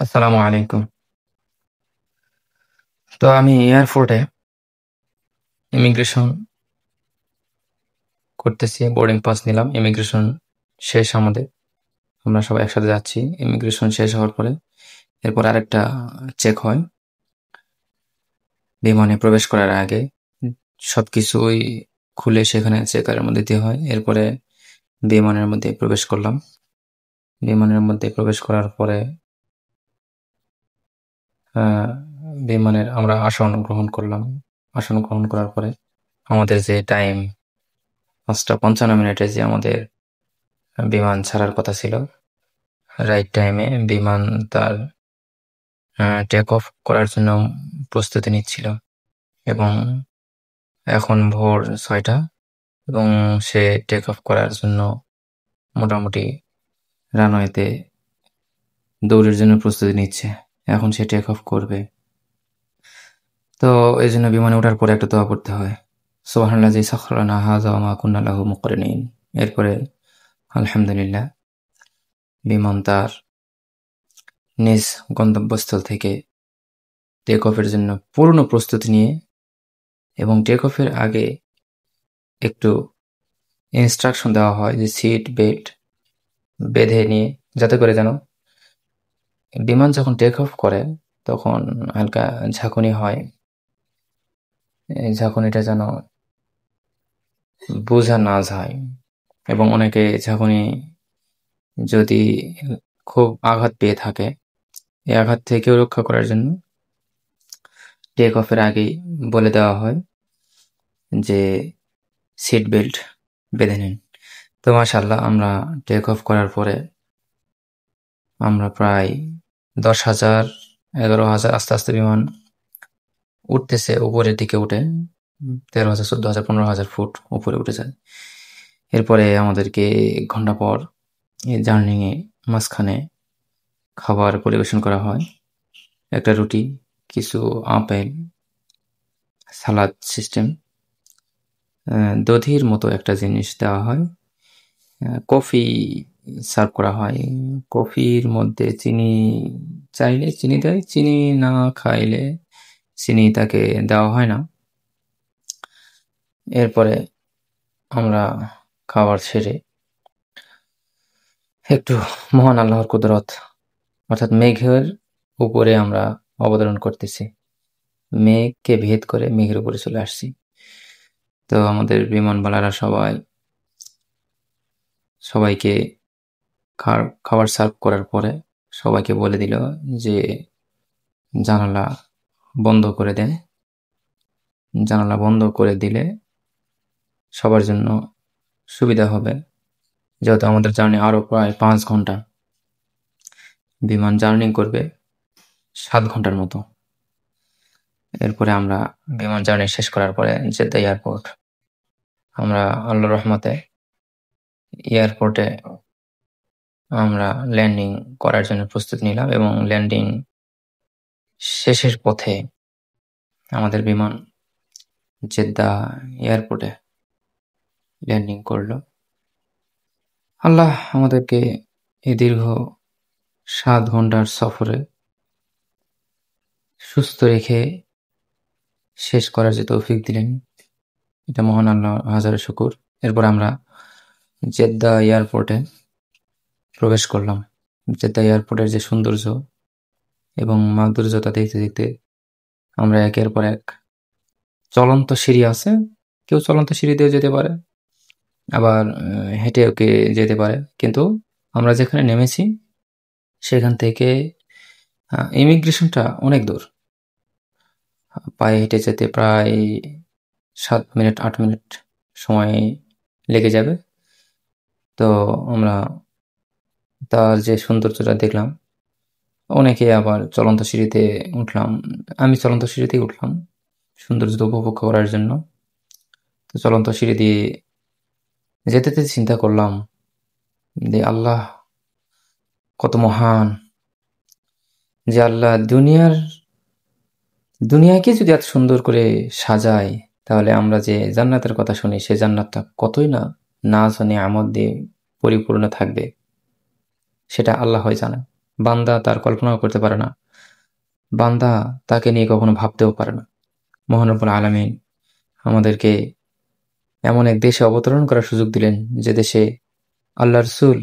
আসসালামু আলাইকুম। তো আমি এয়ারপোর্টে ইমিগ্রেশন করতেছি, বোর্ডিং পাস নিলাম। ইমিগ্রেশন শেষ আমাদের। আমরা সবাই একসাথে যাচ্ছি। ইমিগ্রেশন শেষ হওয়ার পরে এরপর আরেকটা চেক হয় বিমানে প্রবেশ করার আগে। সবকিছুই খুলে সেখানে চেকারের মধ্যে দিতে হয়। এরপরে বিমানের মধ্যে প্রবেশ করলাম। বিমানের মধ্যে প্রবেশ করার পরে বিমানের আমরা আসন গ্রহণ করলাম। আসন গ্রহণ করার পরে আমাদের যে টাইম ৫:৫৫ যে আমাদের বিমান ছাড়ার কথা ছিল, রাইট টাইমে বিমান তার টেক অফ করার জন্য প্রস্তুতি নিচ্ছিল এবং এখন ভোর ৬টা এবং সে টেক অফ করার জন্য মোটামুটি রানওয়েতে দৌড়ের জন্য প্রস্তুতি নিচ্ছে। এখন সে টেক অফ করবে। তো এই জন্য বিমানে ওঠার পরে একটা দোয়া পড়তে হয়, সুবহানাল্লাযী সাখখারা লানা হাযা ওয়া মা কুন্না লাহু মুকরিনিন। এরপরে আলহামদুলিল্লাহ বিমান তার নিজ গন্তব্যস্থল থেকে টেক অফের জন্য পূর্ণ প্রস্তুতি নিয়ে এবং টেক অফের আগে একটু ইনস্ট্রাকশন দেওয়া হয় যে সিট বেল্ট বেঁধে নিয়ে, যাতে করে যেন বিমান যখন টেক অফ করে তখন হালকা ঝাঁকুনি হয়, এই ঝাঁকুনিটা যেন বোঝা না যায়। এবং অনেকে ঝাঁকুনি যদি খুব আঘাত পেয়ে থাকে, এই আঘাত থেকেও রক্ষা করার জন্য টেক অফের আগেই বলে দেওয়া হয় যে সিট বেল্ট বেঁধে নিন। তো মাশাআল্লাহ আমরা টেক অফ করার পরে আমরা প্রায় ১০,০০০, ১১,০০০ আস্তে আস্তে বিমান উঠতেছে, উপরের দিকে উঠে ১৩,০০০, ১৪,০০০, ১৫,০০০ ফুট উপরে উঠে যায়। এরপরে আমাদেরকে ১ ঘন্টা পর এই জার্নি মাঝখানে খাবার পরিবেশন করা হয়। একটা রুটি, কিছু আপেল, সালাদ সিস্টেম, দধির মতো একটা জিনিস দেওয়া হয়, কফি সার্ভ করা হয়। কফির মধ্যে চিনি চাইলে চিনি দেয়, চিনি না খাইলে চিনি তাকে দেওয়া হয় না। এরপরে আমরা খাবার সেরে একটু মহান আল্লাহর কুদরত অর্থাৎ মেঘের উপরে আমরা অবতরণ করতেছি। মেঘকে ভেদ করে মেঘের উপরে চলে আসছি। তো আমাদের বিমানবালারা সবাইকে খাবার সার্ভ করার পরে সবাইকে বলে দিল যে জানালা বন্ধ করে দেন। জানালা বন্ধ করে দিলে সবার জন্য সুবিধা হবে, যেহেতু আমাদের জার্নি আরো প্রায় ৫ ঘন্টা। বিমান জার্নি করবে ৭ ঘন্টার মতো। এরপরে আমরা বিমান জার্নি শেষ করার পরে জেদ্দা এয়ারপোর্ট, আমরা আল্লাহর রহমতে এয়ারপোর্টে আমরা ল্যান্ডিং করার জন্য প্রস্তুতি নিলাম এবং ল্যান্ডিং শেষের পথে আমাদের বিমান জেদ্দা এয়ারপোর্টে ল্যান্ডিং করলো। আল্লাহ আমাদেরকে এই দীর্ঘ ৭ ঘন্টার সফরে সুস্থ রেখে শেষ করার যে তৌফিক দিলেন, এটা মহান আল্লাহর হাজারো শুকর। এরপর আমরা জেদ্দা এয়ারপোর্টে প্রবেশ করলাম। জেদ্দা এয়ারপোর্টের যে সৌন্দর্য এবং মাধুর্যতা দেখতে দেখতে আমরা একের পর এক, চলন্ত সিঁড়ি আছে, কেউ চলন্ত সিঁড়ি দিয়েও যেতে পারে, আবার হেঁটেও যেতে পারে। কিন্তু আমরা যেখানে নেমেছি সেখান থেকে ইমিগ্রেশনটা অনেক দূর। পায়ে হেঁটে যেতে প্রায় ৭ মিনিট ৮ মিনিট সময় লেগে যাবে। তো আমরা তার যে সৌন্দর্যটা দেখলাম। অনেকে আবার চলন্ত সিঁড়িতে উঠলাম। আমি চলন্ত সিঁড়িতেই উঠলাম সৌন্দর্য উপভোগ করার জন্য। তো চলন্ত সিঁড়ি দিয়ে যেতে যেতে চিন্তা করলাম যে আল্লাহ কত মহান, যে আল্লাহ দুনিয়াকে যদি এত সুন্দর করে সাজায়, তাহলে আমরা যে জান্নাতের কথা শুনি সে জান্নাতটা কতই না নাজ ও নিয়ামত দিয়ে পরিপূর্ণ থাকবে, সেটা আল্লাহই জানে। বান্দা তার কল্পনাও করতে পারে না, বান্দা তাকে নিয়ে কখনো ভাবতেও পারে না। মহান রব্বুল আলামিন আমাদেরকে এমন এক দেশে অবতরণ করার সুযোগ দিলেন, যে দেশে আল্লাহ রসুল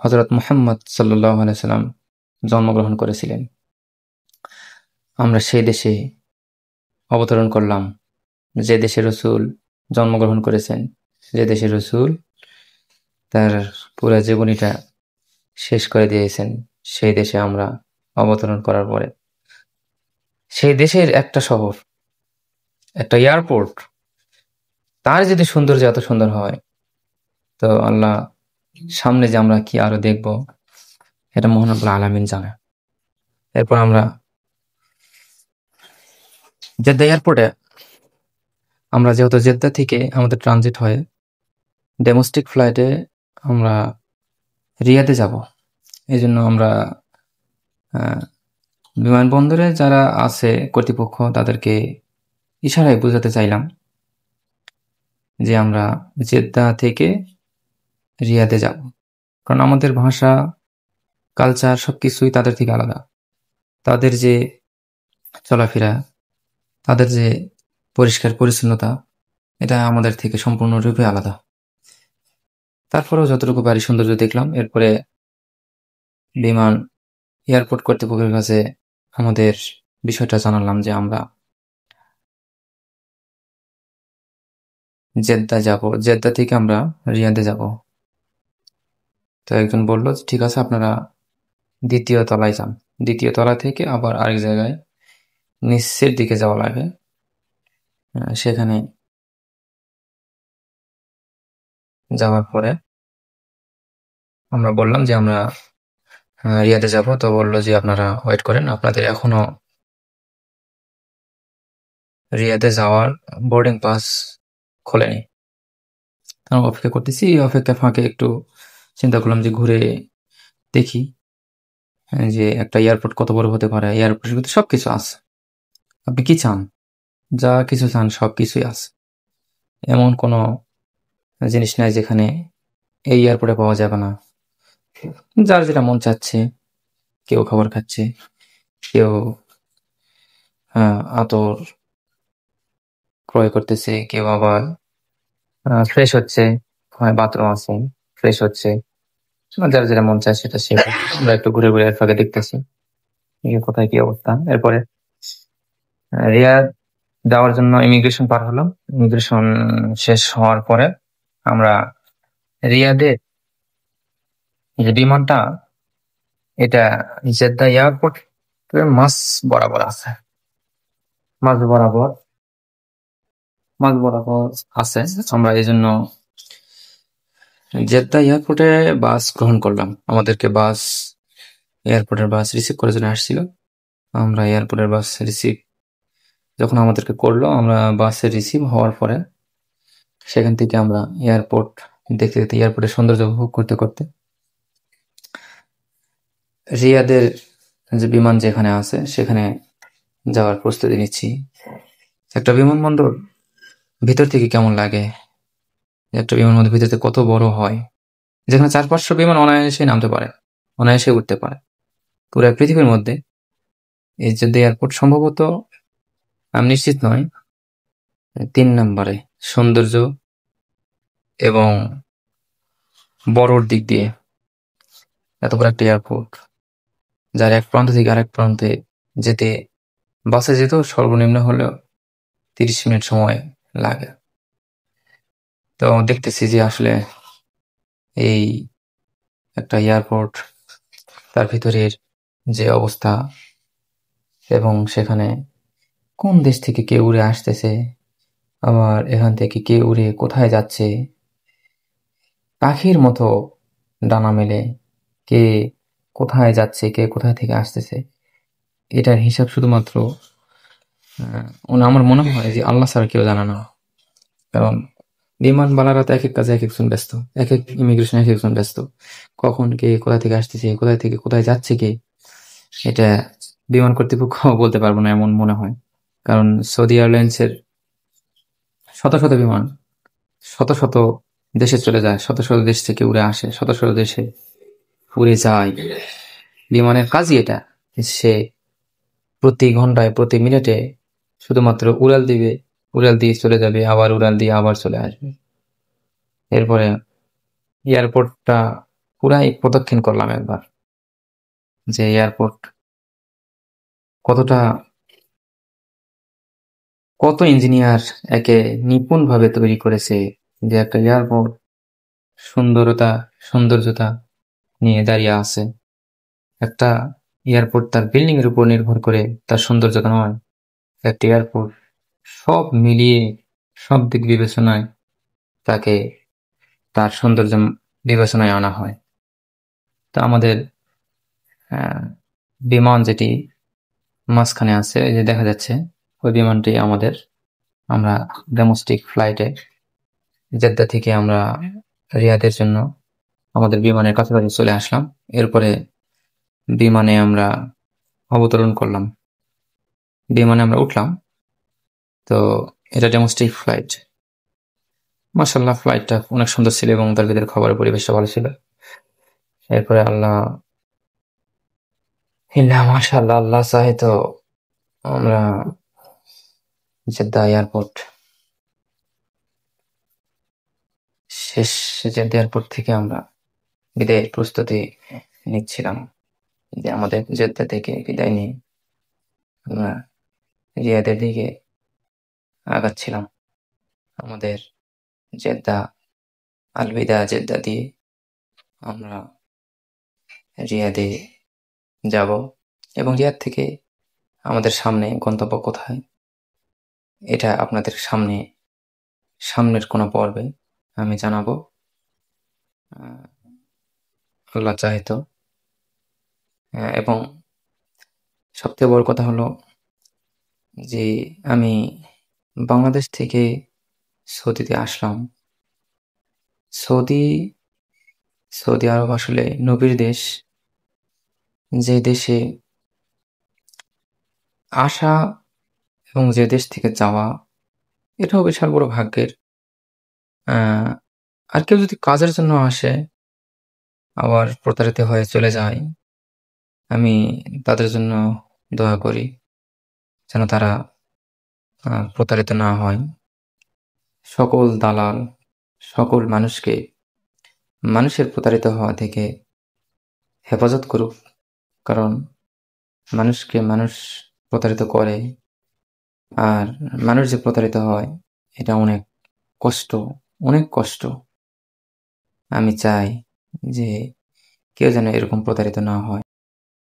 হযরত মুহাম্মদ সাল্লাল্লাহু আলাইহি ওয়াসাল্লাম জন্মগ্রহণ করেছিলেন। আমরা সেই দেশে অবতরণ করলাম, যে দেশে রসুল জন্মগ্রহণ করেছেন, যে দেশে রসুল তার পুরা জীবনীটা শেষ করে দিয়েছেন। সেই দেশে আমরা অবতরণ করার পরে সেই দেশের একটা শহর, একটা এয়ারপোর্ট, তার যদি সৌন্দর্য এত সুন্দর হয়, তো আল্লাহ সামনে যে আমরা কি আরো দেখব, এটা মহান রব্বুল আলামিন জানে। এরপর আমরা জেদ্দা এয়ারপোর্টে, আমরা যেহেতু জেদ্দা থেকে আমাদের ট্রানজিট হয়ে ডোমেস্টিক ফ্লাইটে আমরা রিয়াদে যাব, এই জন্য আমরা বিমানবন্দরে যারা আছে কর্তৃপক্ষ, তাদেরকে ইশারায় বোঝাতে চাইলাম যে আমরা জেদ্দা থেকে রিয়াদে যাব, কারণ আমাদের ভাষা, কালচার সবকিছুই তাদের থেকে আলাদা। তাদের যে চলাফেরা, তাদের যে পরিষ্কার পরিচ্ছন্নতা, এটা আমাদের থেকে সম্পূর্ণরূপে আলাদা। তারপরেও যতটুকু পারি সৌন্দর্য দেখলাম। এরপরে বিমান এয়ারপোর্ট কর্তৃপক্ষের কাছে আমাদের বিষয়টা জানালাম যে আমরা জেদ্দা যাব, জেদ্দা থেকে আমরা রিয়াদে যাব। তো একজন বলল, ঠিক আছে, আপনারা দ্বিতীয় তলায় যান। দ্বিতীয় তলা থেকে আবার আরেক জায়গায় নিচের দিকে যাওয়া লাগে। সেখানে যাওয়ার পরে আমরা বললাম যে আমরা রিয়াদে যাব। তো বললো যে আপনারা ওয়েট করেন, আপনাদের এখনো রিয়াদে যাওয়ার বোর্ডিং পাস খোলেনি। আমরা অপেক্ষা করতেছি। অপেক্ষা ফাঁকে একটু চিন্তা করলাম যে ঘুরে দেখি যে একটা এয়ারপোর্ট কত বড় হতে পারে। এয়ারপোর্টের ভিতরে সবকিছু আছে, আপনি কি চান, যা কিছু চান সবকিছুই আছে। এমন কোনো জিনিস নাই যেখানে এই এয়ারপোর্টে পাওয়া যাবে না। যার যেটা মন চাচ্ছে, কেউ খাবার খাচ্ছে, কেউ আতর ক্রয় করতেছে, কেউ আবার ফ্রেশ হচ্ছে, হয় বাথরুম আছে, ফ্রেশ হচ্ছে। যার যেটা মন চায় সেটা সে। আমরা একটু ঘুরে ঘুরে এর ফাঁকে দেখতেছি কোথায় কি অবস্থা। এরপরে রিয়াদ যাওয়ার জন্য ইমিগ্রেশন পার হলাম। ইমিগ্রেশন শেষ হওয়ার পরে আমরা রিয়াদে যে বিমানটা, এটা জেদ্দা এয়ারপোর্ট মাঝ বরাবর আছে, মাঝ বরাবর আছে। আমরা এই জন্য জেদ্দা এয়ারপোর্টে বাস গ্রহণ করলাম। আমাদেরকে এয়ারপোর্টের বাস রিসিভ করার জন্য আসছিল। আমরা এয়ারপোর্টের বাস রিসিভ যখন আমাদেরকে করলো, আমরা বাসে রিসিভ হওয়ার পরে সেখান থেকে আমরা এয়ারপোর্ট দেখতে দেখতে, এয়ারপোর্টের সৌন্দর্য উপভোগ করতে করতে রিয়াদের যে বিমান যেখানে আছে সেখানে যাওয়ার প্রস্তুতি নিচ্ছি। একটা বিমানবন্দর ভিতর থেকে কেমন লাগে, একটা বিমানবন্দর ভিতর থেকে কত বড় হয়, যেখানে 400-500 বিমান অনায়াসে নামতে পারে, অনায়াসে উঠতে পারে। পুরো পৃথিবীর মধ্যে এই যে এয়ারপোর্ট সম্ভবত, আমি নিশ্চিত নয়, 3 নম্বরে সৌন্দর্য এবং বড়র দিক দিয়ে। এত বড় একটা এয়ারপোর্ট, যার এক প্রান্ত থেকে আরেক প্রান্তে যেতে বাসে যেত সর্বনিম্ন হলেও 30 মিনিট সময় লাগে। তো দেখতেছি যে আসলে এই একটা এয়ারপোর্ট, তার ভিতরের যে অবস্থা, এবং সেখানে কোন দেশ থেকে কে উড়ে আসতেছে, আবার এখান থেকে কে উড়ে কোথায় যাচ্ছে, পাখির মতো ডানা মেলে কে কোথায় যাচ্ছে, কে কোথায় থেকে আসতেছে, এটার হিসাব শুধুমাত্র আমার মনে হয় যে আল্লাহ ছাড়া কেউ জানে না। কারণ বিমানবালারা তো এক এক কাজে এক একজন ব্যস্ত, এক এক ইমিগ্রেশন এক একজন ব্যস্ত। কখন কে কোথা থেকে আসতেছে, কোথায় থেকে কোথায় যাচ্ছে কে, এটা বিমান কর্তৃপক্ষ বলতে পারবো না এমন মনে হয়। কারণ সৌদি এয়ারলাইন্সের শত শত বিমান শত শত দেশে চলে যায়, শত শত দেশ থেকে উড়ে আসে, শত শত দেশে উড়ে যায়। বিমানের কাজই এটা। সে প্রতি ঘন্টায় প্রতি মিনিটে শুধুমাত্র উড়াল দিবে, উড়াল দিয়ে চলে যাবে, আবার উড়াল দিয়ে আবার চলে আসবে। এরপরে এয়ারপোর্টটা পুরাই প্রদক্ষিণ করলাম একবার, যে এয়ারপোর্ট কত ইঞ্জিনিয়ার একে নিপুণভাবে তৈরি করেছে, যে একটা এয়ারপোর্ট সৌন্দর্যতা নিয়ে দাঁড়িয়ে আছে। একটা এয়ারপোর্ট তার বিল্ডিং এর উপর নির্ভর করে তার সৌন্দর্যতা নয়, একটা এয়ারপোর্ট সব মিলিয়ে সব দিক বিবেচনায় তাকে তার সৌন্দর্য বিবেচনায় আনা হয়। তো আমাদের বিমান যেটি মাঝখানে আছে, এই যে দেখা যাচ্ছে, ওই বিমানটি আমরা ডোমেস্টিক ফ্লাইটে জেদ্দা থেকে আমরা রিয়াদের জন্য আমাদের বিমানের কাছাকাছি চলে আসলাম। এরপরে বিমানে আমরা অবতরণ করলাম, বিমানে আমরা উঠলাম। তো এটা ডোমেস্টিক ফ্লাইট। মাশাআল্লাহ, ফ্লাইটটা অনেক সুন্দর ছিল এবং তার ভিতরে খাবারের পরিবেশটা ভালো ছিল। এরপরে মাশাআল্লাহ, আল্লাহ চাহে তো আমরা জেদ্দা এয়ারপোর্ট জেদ্দা এয়ারপোর্ট থেকে আমরা বিদায়ের প্রস্তুতি নিচ্ছিলাম, যে আমাদের জেদ্দা থেকে বিদায় নিয়ে আমরা রিয়াদের দিকে আগাচ্ছিলাম। আমাদের আলবিদা জেদ্দা দিয়ে আমরা রিয়াদে যাব, এবং রিয়াদ থেকে আমাদের সামনে গন্তব্য কোথায় এটা আপনাদের সামনের কোনো পর্বে আমি জানাবো, আল্লাহ চাহে তো। এবং সবথেকে বড় কথা হলো যে আমি বাংলাদেশ থেকে সৌদিতে আসলাম। সৌদি আরব আসলে নবীর দেশ, যে দেশে আসা এবং যে দেশ থেকে যাওয়া এটাও বিশাল বড় ভাগ্যের। আর কেউ যদি কাজের জন্য আসে আবার প্রতারিত হয়ে চলে যায়, আমি তাদের জন্য দোয়া করি যেন তারা প্রতারিত না হয়। সকল দালাল, সকল মানুষের প্রতারিত হওয়া থেকে হেফাজত করুক, কারণ মানুষকে মানুষ প্রতারিত করে, আর মানুষ যে প্রতারিত হয় এটা অনেক কষ্ট। আমি চাই যে কেউ যেন এরকম প্রতারিত না হয়।